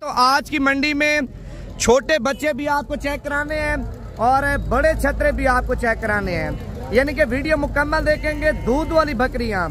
तो आज की मंडी में छोटे बच्चे भी आपको चेक कराने हैं और बड़े छतरे भी आपको चेक कराने हैं, यानी कि वीडियो मुकम्मल देखेंगे। दूध वाली बकरियां,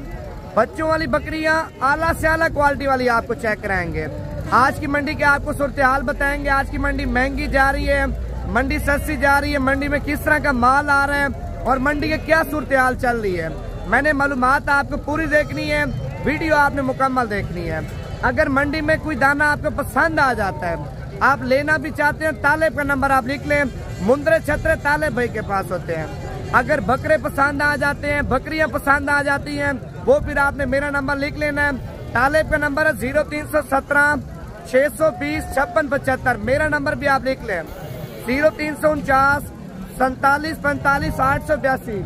बच्चों वाली बकरियां, आला से आला क्वालिटी वाली आपको चेक कराएंगे। आज की मंडी के आपको सूरत हाल बताएंगे। आज की मंडी महंगी जा रही है, मंडी सस्ती जा रही है, मंडी में किस तरह का माल आ रहा है और मंडी के क्या सूरत हाल चल रही है। मैंने मालूमात आपको पूरी देखनी है, वीडियो आपने मुकम्मल देखनी है। अगर मंडी में कोई दाना आपको पसंद आ जाता है, आप लेना भी चाहते हैं, तालेब का नंबर आप लिख लें। मुंद्रे छतरे तालेब भाई के पास होते हैं। अगर बकरे पसंद आ जाते हैं, बकरियां पसंद आ जाती हैं, वो फिर आपने मेरा नंबर लिख लेना है। तालेब का नंबर है 0317 620 5675। मेरा नंबर भी आप लिख लें 0349 47 45 882।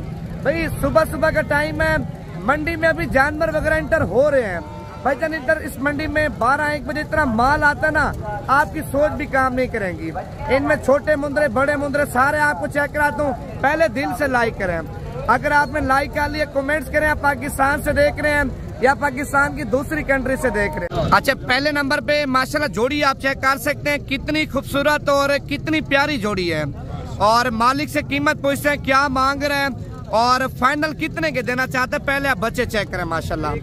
भाई सुबह सुबह का टाइम है, मंडी में अभी जानवर वगैरह इंटर हो रहे हैं। भाईजान इधर इस मंडी में 12-1 बजे इतना माल आता है ना, आपकी सोच भी काम नहीं करेंगी। इनमें छोटे मुंदरे, बड़े मुंदरे सारे आपको चेक कराता हूँ। पहले दिल से लाइक करें। अगर आपने लाइक कर लिया, कमेंट्स करें, आप पाकिस्तान से देख रहे हैं या पाकिस्तान की दूसरी कंट्री से देख रहे हैं। अच्छा, पहले नंबर पे माशाल्लाह जोड़ी आप चेक कर सकते हैं, कितनी खूबसूरत और कितनी प्यारी जोड़ी है। और मालिक से कीमत पूछते हैं क्या मांग रहे हैं और फाइनल कितने के देना चाहते हैं। पहले आप बच्चे चेक करें। माशाल्लाह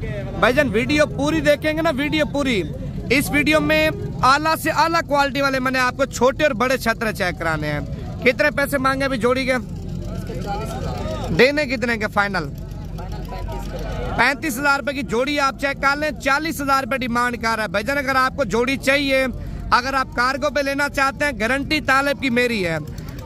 भाईजान वीडियो पूरी देखेंगे ना, वीडियो पूरी। इस वीडियो में आला से आला क्वालिटी वाले मैंने आपको छोटे और बड़े छतरे चेक कराने हैं। कितने पैसे मांगे अभी जोड़ी के? देने कितने के फाइनल? 35,000 रुपए की जोड़ी आप चेक कर लें। 40,000 रुपए डिमांड कर रहा है भाईजान। अगर आपको जोड़ी चाहिए, अगर आप कार्गो पे लेना चाहते हैं, गारंटी तालेब की मेरी है।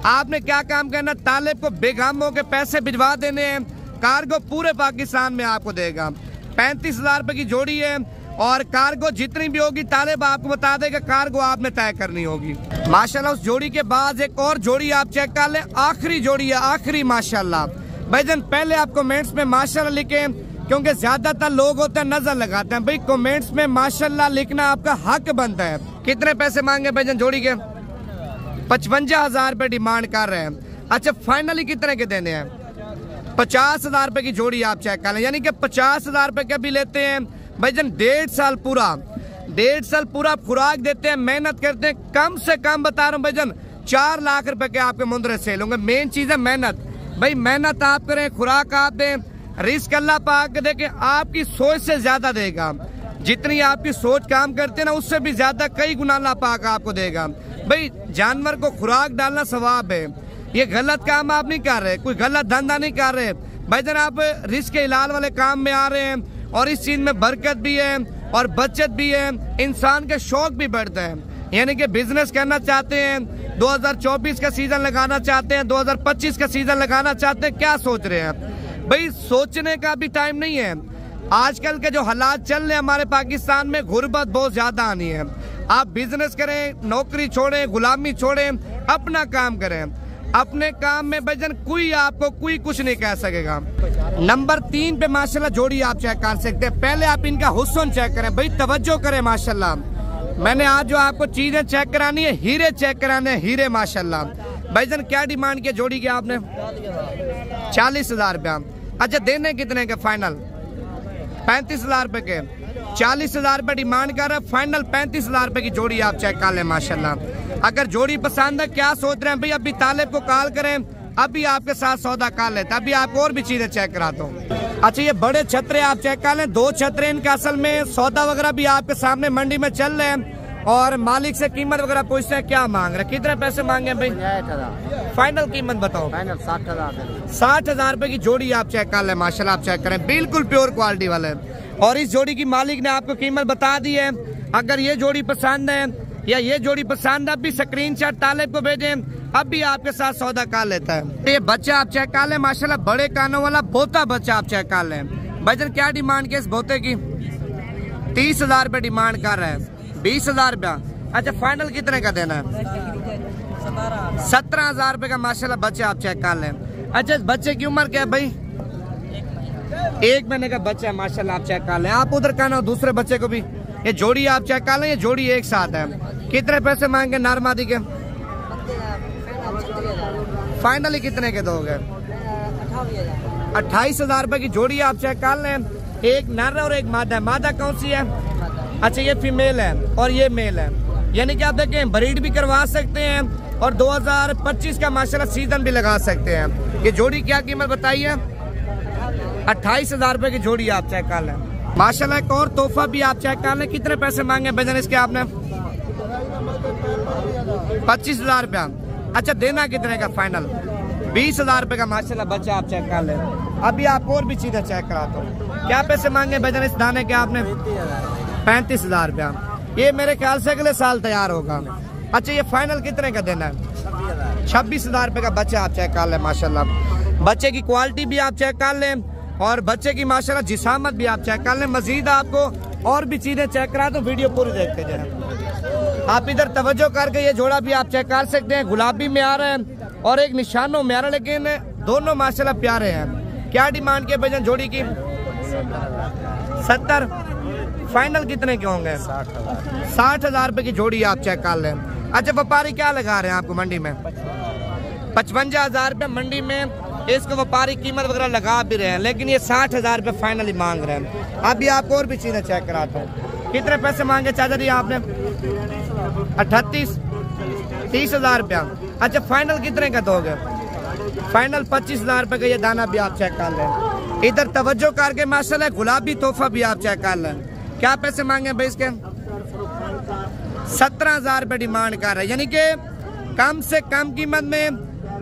आपने क्या काम करना, तालेब को बेगम के पैसे भिजवा देने हैं, कार्गो पूरे पाकिस्तान में आपको देगा। 35,000 रुपए की जोड़ी है और कार्गो जितनी भी होगी तालेब आपको बता देगा, कार्गो आपने तय करनी होगी। माशाल्लाह उस जोड़ी के बाद एक और जोड़ी आप चेक कर लें, आखिरी जोड़ी है, आखिरी। माशाल्लाह भाईजान पहले आप कमेंट्स में माशाल्लाह लिखें, क्योंकि ज्यादातर लोग होते हैं नजर लगाते हैं। भाई कमेंट्स में माशाल्लाह लिखना आपका हक बनता है। कितने पैसे मांगे भाईजान जोड़ी के? 55,000 रुपए डिमांड कर रहे हैं। अच्छा, फाइनली कितने के देने हैं? 50,000 रुपए की जोड़ी आप चेक कर लें, यानी कि 50,000 रुपए के भी लेते हैं भाईजान। 1.5 साल पूरा खुराक देते हैं, मेहनत करते हैं। कम से कम बता रहा हूँ भाईजान 4 लाख रुपए के आपके मुंदरे सेल होंगे। मेन चीज है मेहनत। भाई मेहनत आप करें, खुराक आप दें, रिस्क अल्लाह पाक देके आपकी सोच से ज्यादा देगा। जितनी आपकी सोच काम करते हैं ना, उससे भी ज्यादा कई गुना अल्लाह पाक आपको देगा। भाई जानवर को खुराक डालना सवाब है, ये गलत काम आप नहीं कर रहे, कोई गलत धंधा नहीं कर रहे भाईजान। आप रिस्क के इलाज वाले काम में आ रहे हैं और इस चीज में बरकत भी है और बचत भी है, इंसान के शौक भी बढ़ता है। यानी कि बिजनेस करना चाहते हैं, 2024 का सीजन लगाना चाहते हैं, 2025 का सीजन लगाना चाहते हैं, क्या सोच रहे हैं? भाई सोचने का भी टाइम नहीं है। आजकल के जो हालात चल रहे हैं हमारे पाकिस्तान में, गुर्बत बहुत ज्यादा आनी है। आप बिजनेस करें, नौकरी छोड़ें, गुलामी छोड़ें, अपना काम करें। अपने काम में भाईजान कोई आपको कोई कुछ नहीं कह सकेगा। नंबर 3 पे माशाल्लाह जोड़ी आप चेक कर सकते हैं। पहले आप इनका हुस्न चेक करें, भाई तवज्जो करें। माशाल्लाह मैंने आज जो आपको चीजें चेक करानी है, हीरे चेक कराने हैं, हीरे। माशाल्लाह भाईजान क्या डिमांड किया जोड़ी की आपने? 40,000 रुपया। अच्छा, देने कितने के फाइनल? 35,000 रुपए के। 40,000 रुपए डिमांड कर रहा है, फाइनल 35,000 रुपए की जोड़ी आप चेक कर लें। माशाल्लाह अगर जोड़ी पसंद है, क्या सोच रहे हैं भाई? अभी तालेब को कॉल करें, अभी आपके साथ सौदा कर लेते, अभी आपको और भी चीजें चेक कराता हूँ। अच्छा, ये बड़े छतरे आप चेक कर लें, 2 छतरे इनका। असल में सौदा वगैरह भी आपके सामने मंडी में चल रहे हैं और मालिक से कीमत वगैरह पूछते हैं क्या मांग रहे, कितने पैसे मांगे भाई? 60,000 फाइनल कीमत बताओ। फाइनल 60,000। 60,000 रुपए की जोड़ी आप चेक कर लें। माशाल्लाह आप चेक करें, बिल्कुल प्योर क्वालिटी वाले। और इस जोड़ी की मालिक ने आपको कीमत बता दी है। अगर ये जोड़ी पसंद है या ये जोड़ी पसंद है, अभी स्क्रीनशॉट तालेब को भेजें, अब भी आपके साथ सौदा कर लेता है। ये बच्चा आप चेक कर लें, माशाल्लाह बड़े कानों वाला बोता बच्चा आप चेक कर लें। भाईजान क्या डिमांड की इस बोते की? 30,000 रुपए डिमांड कर रहा है। 20,000 रुपया। अच्छा, फाइनल कितने का देना है? 17,000 रुपए का माशाल्लाह बच्चा आप चेक कर लें। अच्छा, इस बच्चे की उम्र क्या है भाई? 1 महीने का बच्चा है। माशाल्लाह आप चेक कर लें। आप उधर कहना दूसरे बच्चे को भी। ये जोड़ी आप चेक कर लें, ये जोड़ी एक साथ है। कितने पैसे मांगे नारमादी के? फाइनली कितने के दोगे? 28,000 रुपए की जोड़ी आप चेक कर लें। एक नर और एक मादा है। मादा कौन सी है? अच्छा, ये फीमेल है और ये मेल है। यानी कि आप देखें ब्रीड भी करवा सकते हैं और 2025 का माशाल्लाह सीजन भी लगा सकते हैं। ये जोड़ी क्या कीमत बताइए? 28,000 रुपए की जोड़ी आप चेक कर लें। माशाल्लाह एक और तोहफा भी आप चेक कर लें। कितने पैसे मांगे भाईजान इसके आपने? 25,000 रुपया। अच्छा देना कितने का फाइनल? 20,000 रुपए का माशाल्लाह बच्चा आप चेक कर लें। अभी आप और भी चीजें चेक कराता हूँ। क्या पैसे मांगे भाईजान इस दाने के आपने? 35,000 रुपया। ये मेरे ख्याल से अगले साल तैयार होगा। अच्छा ये फाइनल कितने का देना है? 26,000 रुपए का बच्चा आप चेक कर लें। माशाल्लाह बच्चे की क्वालिटी भी आप चेक कर लें और बच्चे की माशाल्लाह जिसामत भी आप चेक कर लें। मजीद आपको और भी चीजें चेक करा तो वीडियो पूरी देखते जाए। आप इधर तवज्जो करके ये जोड़ा भी आप चेक कर सकते हैं। गुलाबी में आ रहा है और एक निशानों में आ रहा है, लेकिन दोनों माशाल्लाह प्यारे हैं। क्या डिमांड के भाईजान जोड़ी की? 70। फाइनल कितने के होंगे? 60,000 रुपए की जोड़ी आप चेक कर लें। अच्छा व्यापारी क्या लगा रहे हैं आपको मंडी में? 55,000 रुपए मंडी में इसको व्यापारी कीमत वगैरह लगा भी रहे हैं, लेकिन ये 60,000 रुपए फाइनली मांग रहे हैं। अभी आपको और भी चीजें चेक कराता हूँ। कितने पैसे मांगे चाचा जी आपने? 38। 30,000 रुपया। अच्छा फाइनल कितने का दोगे? फाइनल 25,000 रुपए का ये दाना भी आप चेक कर लें। इधर तवज्जो करके माशाल्लाह गुलाबी तोहफा भी आप चेक कर लें। क्या पैसे मांगे भाई इसके? 17,000 रुपए डिमांड कर रहे हैं, यानी कि कम से कम कीमत में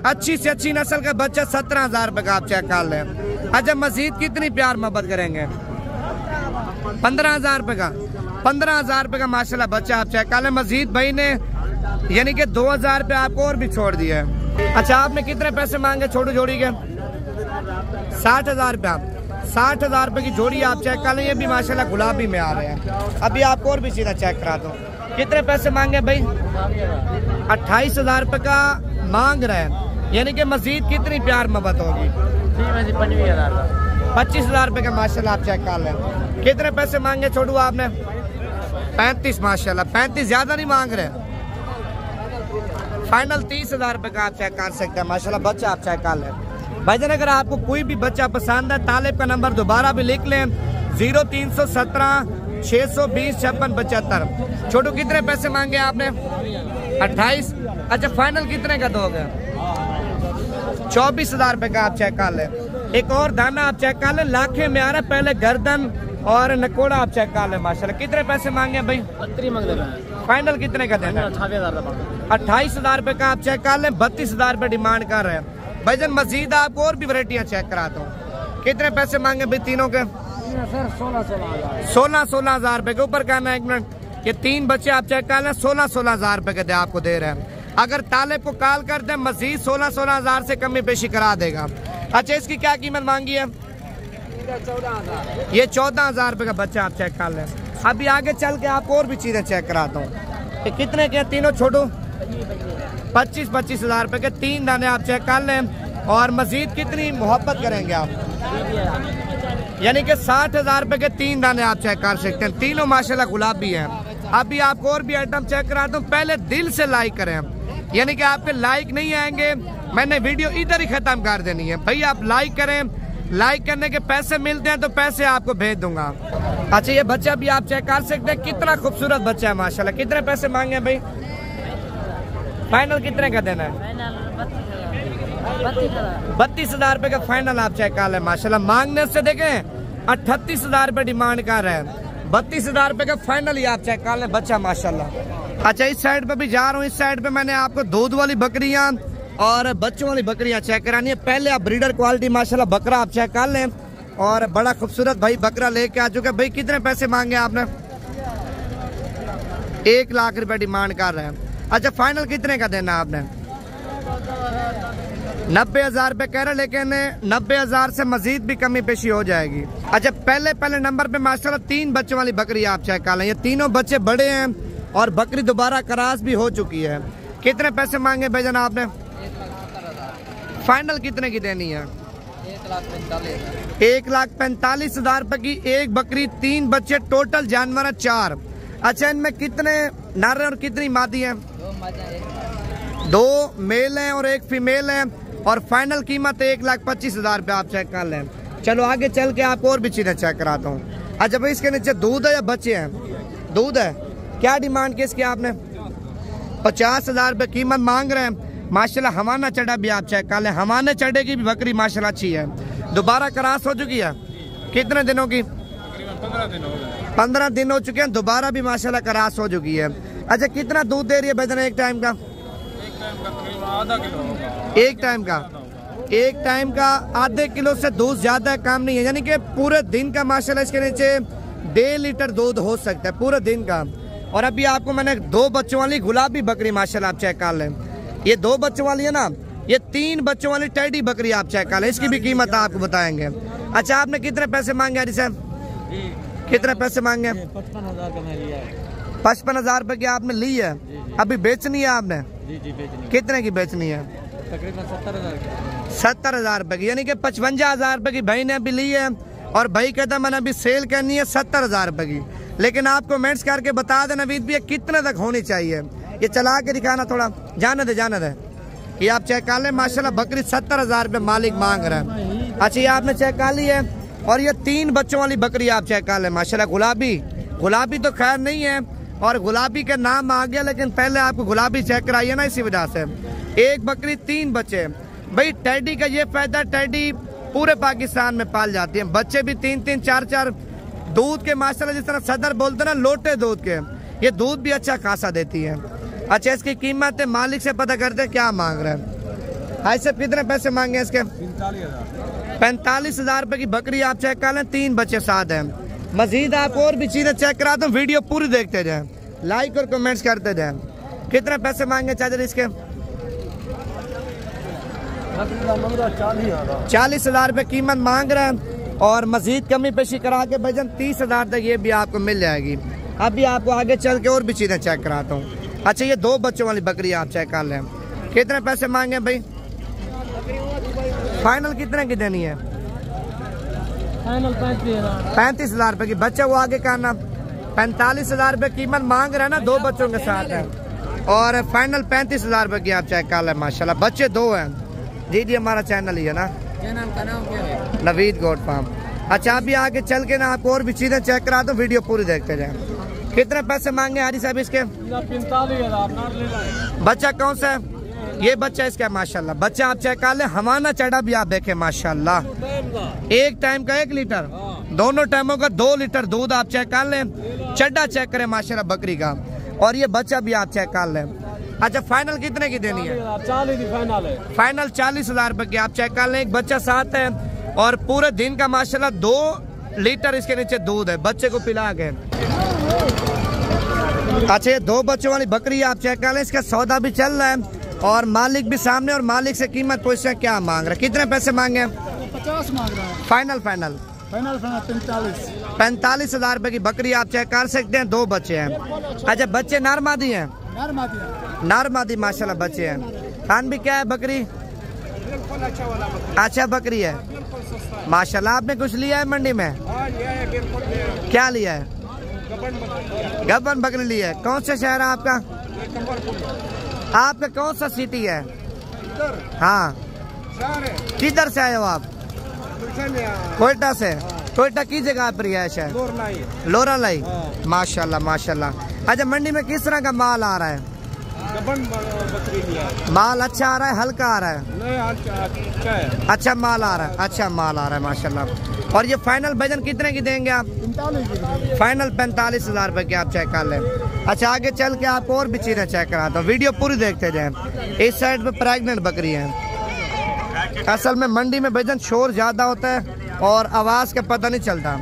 अच्छी से अच्छी नस्ल का बच्चा 17,000 रुपए का आप चेक कर लें। अच्छा मजीद कितनी प्यार मोहब्बत करेंगे? 15,000 रुपए का। 15,000 रुपए का माशाल्लाह बच्चा आप चेक कर लें। मजीद भाई ने यानी कि 2,000 रुपए आपको और भी छोड़ दिया है। अच्छा आपने कितने पैसे मांगे छोटू जोड़ी के? 60,000 रुपया। 60,000 रुपए की जोड़ी आप चेक कर लें। ये भी माशाल्लाह गुलाबी में आ रहे हैं। अभी आपको और भी चीज़ें चेक करा दो। कितने पैसे मांगे भाई? 28,000 रुपए का मांग रहे हैं, यानी कि मजीद कितनी प्यार मोहब्बत होगी? 25,000 रुपए का माशाल्लाह आप चेक कर लें। कितने पैसे मांगे छोटू आपने? 35। माशाल्लाह 35 ज्यादा नहीं मांग रहे। फाइनल 30,000 रुपए का आप चेक कर सकते हैं। माशाल्लाह बच्चा आप चेक कर लें। भाईजान अगर आपको कोई भी बच्चा पसंद है, तालिब का नंबर दोबारा भी लिख लें 0317 620 56 75। छोटू कितने पैसे मांगे आपने? 28। अच्छा फाइनल कितने का दोगे? 24,000 रुपए का आप चेक कर लें। एक और दाना आप चेक कर लें, लाखे में आ रहा है। पहले गर्दन और नकोड़ा आप चेक कर लें। माशाल्लाह कितने पैसे मांगे भाई? 32 मांग रहे हैं। फाइनल कितने का देना? 28,000 रुपए का आप चेक कर लें। 32,000 रुपए डिमांड कर रहे हैं। भाईजान मजीद आपको और भी वैरायटियां चेक कराता हूँ। कितने पैसे मांगे भाई तीनों के? 16,000 रुपए के ऊपर कहना है। एक मिनट, ये 3 बच्चे आप चेक कर लें। 16,000 रुपए के आपको दे रहे हैं। अगर तालिब को कॉल कर दे मजीद 16,000 से कमी पेशी करा देगा। अच्छा इसकी क्या कीमत मांगी है? ये 14,000 रुपए का बच्चा आप चेक कर लें। अभी आगे चल के आपको और भी चीजें चेक कराता हूँ। कितने के तीनों छोटू? 25,000 रुपए के 3 दाने आप चेक कर लें। और मजीद कितनी मोहब्बत करेंगे आप? यानी कि 60,000 रुपए के 3 दाने आप चेक कर सकते हैं। तीनों माशाल्लाह गुलाबी हैं। अभी आपको और भी आइटम चेक कराता हूँ। पहले दिल से लाइक करें, यानी कि आपके लाइक नहीं आएंगे मैंने वीडियो इधर ही खत्म कर देनी है। भाई आप लाइक करें, लाइक करने के पैसे मिलते हैं तो पैसे आपको भेज दूंगा। अच्छा ये बच्चा भी आप चेक कर सकते हैं, कितना खूबसूरत बच्चा है माशाल्लाह। कितने पैसे मांगे भाई? फाइनल कितने का देना है? 32,000 रुपए का फाइनल आप चेक कर लें। माशाल्लाह मांगने से देखें 38,000 रुपए डिमांड कर रहे हैं। 32,000 रुपए का फाइनल ही आप चेक कर लें बच्चा माशाल्लाह। अच्छा इस साइड पे भी जा रहा हूँ। इस साइड पे मैंने आपको दूध वाली बकरियां और बच्चों वाली बकरियां चेक करानी है। पहले आप ब्रीडर क्वालिटी माशाल्लाह बकरा आप चेक कर लें। और बड़ा खूबसूरत भाई बकरा लेके आ चुके। भाई कितने पैसे मांगे आपने? 1 लाख रुपए डिमांड कर रहे हैं। अच्छा फाइनल कितने का देना आपने? 90,000 रुपए कह रहे, लेकिन 90,000 से मजीद भी कमी पेशी हो जाएगी। अच्छा पहले नंबर पे माशाल्लाह 3 बच्चों वाली बकरी आप चेक कर लें। ये तीनों बच्चे बड़े हैं और बकरी दोबारा क्रॉस भी हो चुकी है। कितने पैसे मांगे भाईजान आपने? फाइनल कितने की देनी है? 1,45,000 रुपए की एक बकरी, 3 बच्चे, टोटल जानवर है 4। अच्छा इनमें कितने नर और कितनी मादी है? 2 मेल हैं और 1 फीमेल है। और फाइनल कीमत 1,25,000 रुपए आप चेक कर लें। चलो आगे चल के आपको और भी चीजें चेक कराता हूँ। अच्छा भाई इसके नीचे दूध है या बच्चे हैं? दूध है। क्या डिमांड की इसकी आपने? 50,000 रुपये कीमत मांग रहे हैं। माशाल्लाह हवाना चढ़ा भी आप चेक कर लें, हवाने चढ़े की भी बकरी माशाल्लाह अच्छी है। दोबारा क्रॉस हो चुकी है, कितने दिनों की? 15 दिन हो चुके हैं, दोबारा भी माशाल्लाह क्रॉस हो चुकी है। अच्छा कितना दूध दे रही है भाईजान एक टाइम का? एक टाइम का आधे किलो से दूध ज्यादा काम नहीं है, यानी कि पूरे दिन का माशाल्लाह इसके नीचे 1.5 लीटर दूध हो सकता है पूरे दिन का। और अभी आपको मैंने 2 बच्चों वाली गुलाबी बकरी माशाल्लाह आप चेक कर लें, ये 2 बच्चों वाली है ना, ये 3 बच्चों वाली टेडी बकरी आप चेक कर लें, इसकी भी कीमत आपको बताएंगे। अच्छा आपने कितने पैसे मांगे हरी साहब? कितने पैसे मांगे? 55,000 का मैं लिया है। 55,000 रुपए की आपने ली है, अभी बेचनी है आपने? जी बेचनी। कितने की बेचनी है? तकरीबन 70,000 की। 70,000 रुपए की, यानी कि 55,000 रुपए की भाई ने अभी ली है। और भाई कहता मैंने अभी सेल करनी है 70,000 रुपए की, लेकिन आप कमेंट्स करके बता देना नवीद भैया कितने तक होनी चाहिए। ये चला के दिखाना थोड़ा, जाने दे ये आप चेक कर लें। माशाल्लाह बकरी 70,000 रुपये मालिक मांग रहा है। अच्छा ये आपने चेक कर ली है, और ये 3 बच्चों वाली बकरी आप चेक कर लें माशाल्लाह। गुलाबी तो खैर नहीं है, और गुलाबी के नाम आ गया, लेकिन पहले आपको गुलाबी चेक कराइए ना, इसी वजह से। एक बकरी 3 बच्चे। भाई टेडी का ये फायदा, टेडी पूरे पाकिस्तान में पाल जाती है, बच्चे भी 3-3 4-4 दूध के माशाल्लाह, जिस तरह सदर बोलते ना लोटे दूध के, ये दूध भी अच्छा खासा देती है। अच्छा इसकी कीमत मालिक से पता करते हैं क्या मांग रहे हैं। भाई साहब कितने पैसे मांगे इसके? 45,000 रुपए की बकरी आप चेक कर लें, 3 बच्चे साथ हैं। मजीद आप और भी चीजें चेक करा दो, वीडियो पूरी देखते जाए, लाइक और कमेंट्स करते जाए। कितने पैसे मांगे चाचा इसके? 40,000 रुपए कीमत मांग रहे हैं, और मजीद कमी पेशी करा के भाईजान 30,000 तक ये भी आपको मिल जाएगी। अभी आपको आगे चल के और भी चीजें चेक कराता हूँ। अच्छा ये 2 बच्चों वाली बकरी आप चेक कर लें, कितने पैसे मांगे भाई? फाइनल कितने की देनी है? फाइनल 35,000 रुपए की। बच्चे वो आगे करना, 45,000 रुपए कीमत मांग रहे हैं ना, 2 बच्चों के साथ है, और फाइनल 35,000 रुपए की आप चेक कर लें माशाल्लाह। बच्चे 2 हैं। जी हमारा चैनल ही है ना, चैनल का नाम क्या है? Naveed goat farm. अच्छा अभी आगे चल के ना आपको और भी चीजें चेक करा दो, वीडियो पूरी देखते जाए। कितने पैसे मांगे हारी साहब इसके? 45,000। बच्चा कौन सा है? ये बच्चा इसका माशाल्लाह, बच्चा आप चेक कर ले, हवाना चढ़ा भी आप देखें माशाल्लाह। एक टाइम का 1 लीटर, दोनों टाइमों का 2 लीटर दूध आप चेक कर लें। चड्डा चेक करें माशाल्लाह बकरी का, और ये बच्चा भी आप चेक कर लें। अच्छा फाइनल कितने की देनी है? 40 फाइनल 40,000 रुपए की आप चेक कर लें। एक बच्चा साथ है, और पूरे दिन का माशाल्लाह 2 लीटर इसके नीचे दूध है, बच्चे को पिला के। अच्छा ये 2 बच्चों वाली बकरी आप चेक कर लें, इसका सौदा भी चल रहा है, और मालिक भी सामने, और मालिक से कीमत पूछते हैं क्या मांग रहे हैं। कितने पैसे मांगे? 50 मांग रहा है। फाइनल 45,000 रुपए की बकरी आप चेक कर सकते हैं। 2 बच्चे हैं। अच्छा बच्चे नर मादी हैं? नर मादी माशाल्लाह बच्चे हैं। खान भी क्या है बकरी? अच्छा बकरी है माशाल्लाह। आपने कुछ लिया है मंडी में? क्या लिया है? गबन बकरी लिया है। कौन सा शहर है आपका? आपका कौन सा सिटी है? हाँ किधर से आए हो आप? कोयटा से। कोयटा की जगह पर रिहायश है? लोरा लाई। माशाल्लाह माशाल्लाह। अच्छा मंडी में किस तरह का माल आ रहा है? माल अच्छा आ रहा है, हल्का आ रहा है? अच्छा माल आ रहा है, अच्छा माल आ रहा है माशाल्लाह। और ये फाइनल वजन कितने की देंगे आप? फाइनल 45,000 रुपए की आप चेक कर लें। अच्छा आगे चल के आपको और भी चीजें चेक कराता हूँ, वीडियो पूरी देखते जाए। इस साइड पे प्रेग्नेंट बकरी है। असल में मंडी में वजन शोर ज्यादा होता है, और आवाज का पता नहीं चलता।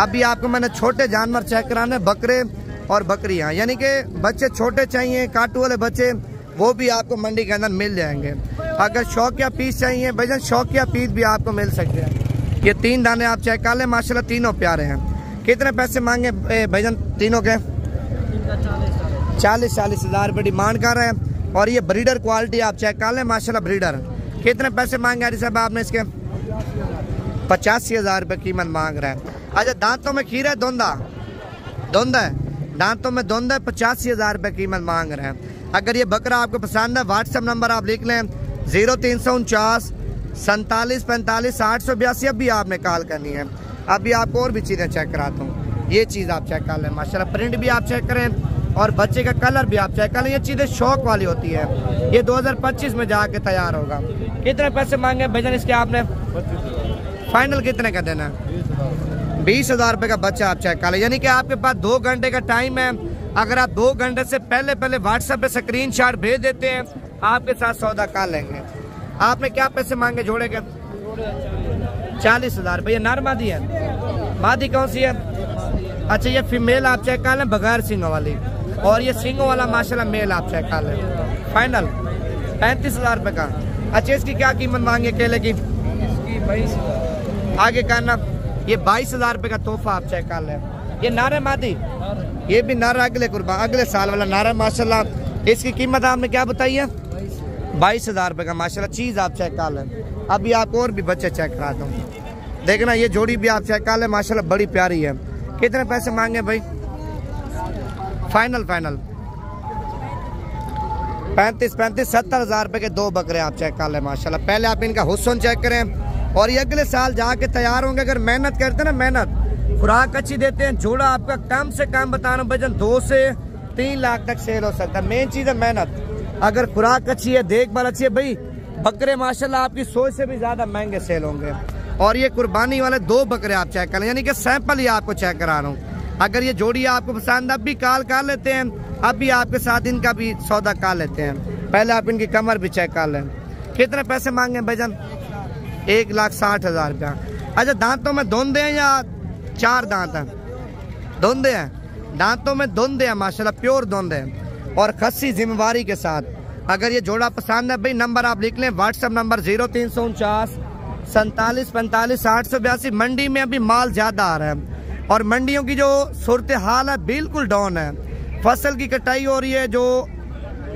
अभी आपको मैंने छोटे जानवर चेक कराने, बकरे और बकरियां, यानी कि बच्चे छोटे चाहिए, काटू वाले बच्चे, वो भी आपको मंडी के अंदर मिल जाएंगे। अगर शौकिया पीस चाहिए वजन, शौकिया पीस भी आपको मिल सकते हैं। ये 3 दाने आप चेक कर लें माशाल्लाह, तीनों प्यारे हैं। कितने पैसे मांगे भैजन तीनों के? 40,000 रुपये डिमांड कर रहे हैं, और ये ब्रीडर क्वालिटी आप चेक कर लें माशाल्लाह ब्रीडर। कितने पैसे मांगे हरी साहब आपने इसके? 85,000 रुपये कीमत मांग रहे हैं। अच्छा दांतों में खीरा है? धुंध है, दांतों में धुंध है। 85,000 रुपये कीमत मांग रहे हैं। अगर ये बकरा आपको पसंद है, व्हाट्सएप नंबर आप लिख लें 0349 47 45 882। अभी आपने कॉल करनी है। अभी आपको और भी चीज़ें चेक कराता हूँ। ये चीज़ आप चेक कर लें माशाल्लाह, प्रिंट भी आप चेक करें, और बच्चे का कलर भी आप चेक कर लें, ये चीज़ें शौक वाली होती है। ये 2025 में जाके तैयार होगा। कितने पैसे मांगे भैया इसके आपने? फाइनल कितने का देना है? 20,000 रुपये का बच्चा आप चेक कर लें। यानी कि आपके पास 2 घंटे का टाइम है। अगर आप 2 घंटे से पहले व्हाट्सएप पे स्क्रीनशॉट भेज देते हैं, आपके साथ सौदा कर लेंगे। आपने क्या पैसे मांगे जोड़े के? 40,000 रुपये। नर मादी है? मादी कौन सी है? अच्छा, ये फीमेल आप चेक कर लें बगैर सिंगों वाली, और ये सिंगों वाला माशाल्लाह मेल आप चेक कर लें। फाइनल 35,000 रुपये का। अच्छा, इसकी क्या कीमत मांगी केले की? इसकी 22,000। आगे करना, ये 22,000 रुपये का तोहफा आप चेक कर लें। ये नारे मादी, ये भी नारा अगले साल वाला नारा माशाल्लाह। इसकी कीमत आपने क्या बताई है? 22,000 रुपये का माशाल्लाह। चीज़ आप चेक कर लें। अभी आप और भी बच्चे चेक करा दूँ, देखना ये जोड़ी भी आप चेक कर लें माशाल्लाह, बड़ी प्यारी है। कितने पैसे मांगे भाई? फाइनल 35 70,000 रुपये के 2 बकरे आप चेक कर लें माशाल्लाह। पहले आप इनका हुस्न चेक करें, और ये अगले साल जाके तैयार होंगे। अगर मेहनत करते ना, मेहनत खुराक अच्छी देते हैं, जोड़ा आपका कम से कम बता रहा हूँ भजन 2 से 3 लाख तक सेल हो सकता है। मेन चीज़ है मेहनत। अगर खुराक अच्छी है, देखभाल अच्छी है भाई, बकरे माशाल्लाह आपकी सोच से भी ज़्यादा महंगे सेल होंगे। और ये कुर्बानी वाले 2 बकरे आप चेक कर लें, यानी कि सैंपल ही आपको चेक करा रहा हूँ। अगर ये जोड़ी आपको पसंद, अब भी कॉल कर लेते हैं, अब भी आपके साथ इनका भी सौदा कर लेते हैं। पहले आप इनकी कमर भी चेक कर लें। कितने पैसे मांगे भजन? 1,60,000 रुपया। अच्छा, दांतों में धुंध है या 4 दांत हैं? धुंध है, दांतों में धुंध है माशाल्लाह, प्योर धुंध है, और खस्सी जिम्मेवारी के साथ। अगर ये जोड़ा पसंद है भाई, नंबर आप लिख लें, व्हाट्सएप नंबर 0349 47 45 882। मंडी में अभी माल ज़्यादा आ रहा है, और मंडियों की जो सूरत हाल है बिल्कुल डाउन है। फसल की कटाई हो रही है, जो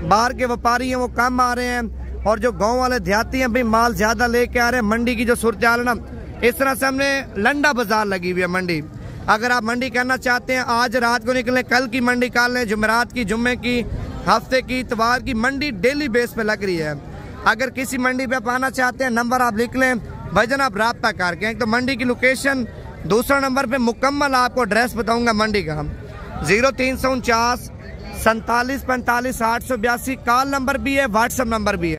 बाहर के व्यापारी हैं वो कम आ रहे हैं, और जो गांव वाले देहाती हैं भाई माल ज़्यादा लेके आ रहे हैं। मंडी की जो सूरत हाल है ना, इस तरह से हमने लंडा बाजार लगी हुई है मंडी। अगर आप मंडी करना चाहते हैं, आज रात को निकलें, कल की मंडी कर लें, जुमेरात की, जुम्मे की, हफ्ते की, इतवार की मंडी डेली बेस पे लग रही है। अगर किसी मंडी पे आप आना चाहते हैं, नंबर आप लिख लें भजन, आप रब्ता करके। तो मंडी की लोकेशन, दूसरा नंबर पे मुकम्मल आपको एड्रेस बताऊंगा मंडी का। 0349 47 45 882 कॉल नंबर भी है, व्हाट्सएप नंबर भी है।